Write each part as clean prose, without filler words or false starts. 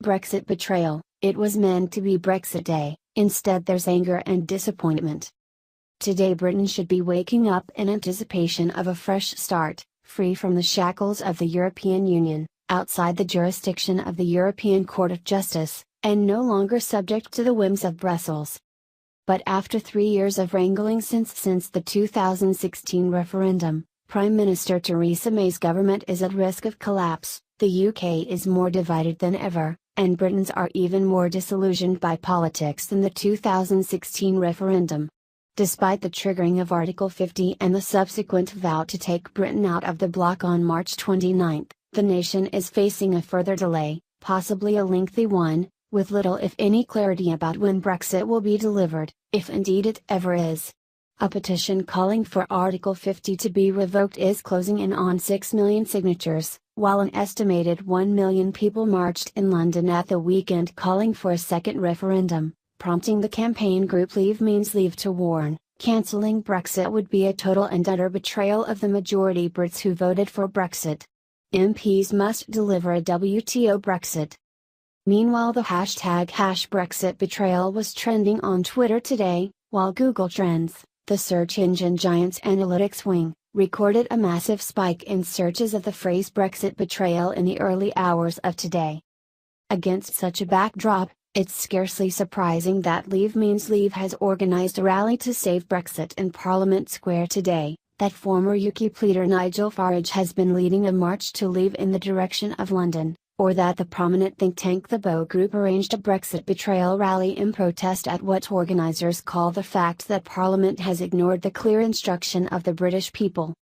Brexit betrayal. It was meant to be Brexit Day, instead there's anger and disappointment. Today Britain should be waking up in anticipation of a fresh start, free from the shackles of the European Union, outside the jurisdiction of the European Court of Justice, and no longer subject to the whims of Brussels. But after 3 years of wrangling since the 2016 referendum, Prime Minister Theresa May's government is at risk of collapse, the UK is more divided than ever, and Britons are even more disillusioned by politics than the 2016 referendum. Despite the triggering of Article 50 and the subsequent vow to take Britain out of the bloc on March 29, the nation is facing a further delay, possibly a lengthy one, with little if any clarity about when Brexit will be delivered, if indeed it ever is. A petition calling for Article 50 to be revoked is closing in on 6 million signatures, while an estimated 1 million people marched in London at the weekend calling for a second referendum, prompting the campaign group Leave Means Leave to warn, cancelling Brexit would be a total and utter betrayal of the majority Brits who voted for Brexit. MPs must deliver a WTO Brexit. Meanwhile, the hashtag #BrexitBetrayal was trending on Twitter today, while Google Trends, the search engine giant's analytics wing, recorded a massive spike in searches of the phrase Brexit betrayal in the early hours of today. Against such a backdrop, it's scarcely surprising that Leave Means Leave has organised a rally to save Brexit in Parliament Square today, that former UKIP leader Nigel Farage has been leading a march to leave in the direction of London, or that the prominent think tank The Bow Group arranged a Brexit betrayal rally in protest at what organisers call the fact that Parliament has ignored the clear instruction of the British people.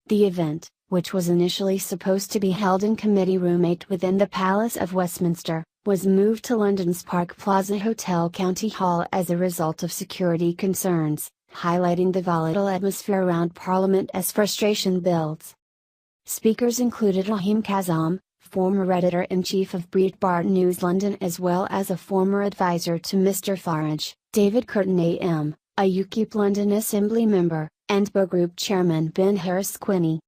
The event, which was initially supposed to be held in Committee Room 8 within the Palace of Westminster, was moved to London's Park Plaza Hotel County Hall as a result of security concerns, highlighting the volatile atmosphere around Parliament as frustration builds. Speakers included Rahim Kazam, former editor-in-chief of Breitbart News London, as well as a former advisor to Mr Farage, David Curtin AM, a UKIP London Assembly member, and Bow Group chairman Ben Harris-Quinney.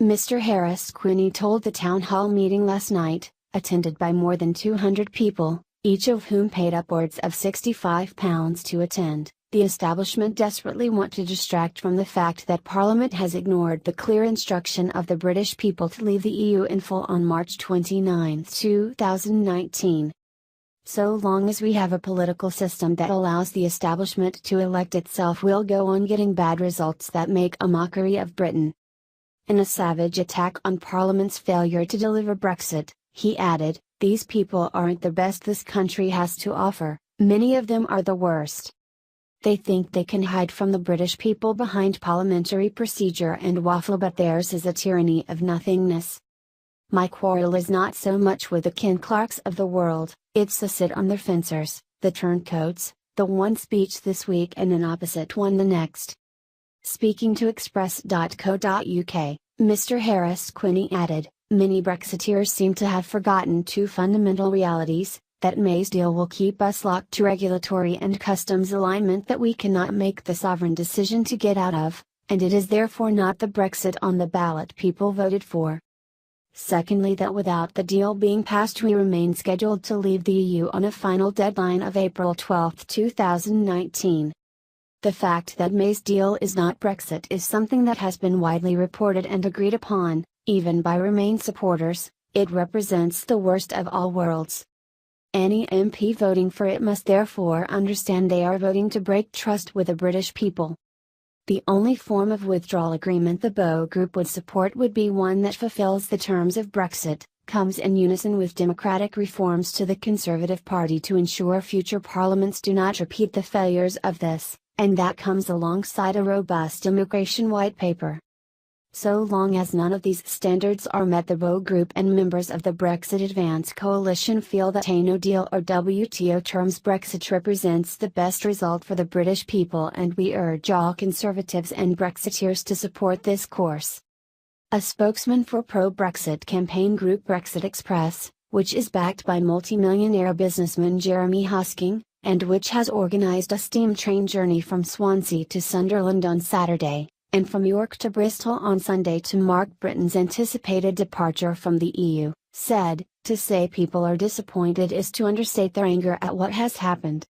Mr Harris-Quinney told the town hall meeting last night, attended by more than 200 people, each of whom paid upwards of £65 to attend, the establishment desperately want to distract from the fact that Parliament has ignored the clear instruction of the British people to leave the EU in full on March 29, 2019. So long as we have a political system that allows the establishment to elect itself, we'll go on getting bad results that make a mockery of Britain. In a savage attack on Parliament's failure to deliver Brexit, he added, "These people aren't the best this country has to offer, many of them are the worst. They think they can hide from the British people behind parliamentary procedure and waffle, but theirs is a tyranny of nothingness. My quarrel is not so much with the Ken Clarks of the world, it's the sit-on-the-fencers, the turncoats, the one speech this week and an opposite one the next." Speaking to Express.co.uk, Mr Harris-Quinney added, "Many Brexiteers seem to have forgotten two fundamental realities, that May's deal will keep us locked to regulatory and customs alignment that we cannot make the sovereign decision to get out of, and it is therefore not the Brexit on the ballot people voted for. Secondly, that without the deal being passed we remain scheduled to leave the EU on a final deadline of April 12, 2019. The fact that May's deal is not Brexit is something that has been widely reported and agreed upon, even by Remain supporters. It represents the worst of all worlds. Any MP voting for it must therefore understand they are voting to break trust with the British people. The only form of withdrawal agreement the Bow Group would support would be one that fulfills the terms of Brexit, comes in unison with democratic reforms to the Conservative Party to ensure future parliaments do not repeat the failures of this, and that comes alongside a robust immigration white paper. So long as none of these standards are met, the Bow Group and members of the Brexit Advance Coalition feel that a no-deal or WTO terms Brexit represents the best result for the British people, and we urge all Conservatives and Brexiteers to support this course. A spokesman for pro-Brexit campaign group Brexit Express, which is backed by multimillionaire businessman Jeremy Hosking, and which has organised a steam train journey from Swansea to Sunderland on Saturday, and from York to Bristol on Sunday to mark Britain's anticipated departure from the EU, said, to say people are disappointed is to understate their anger at what has happened.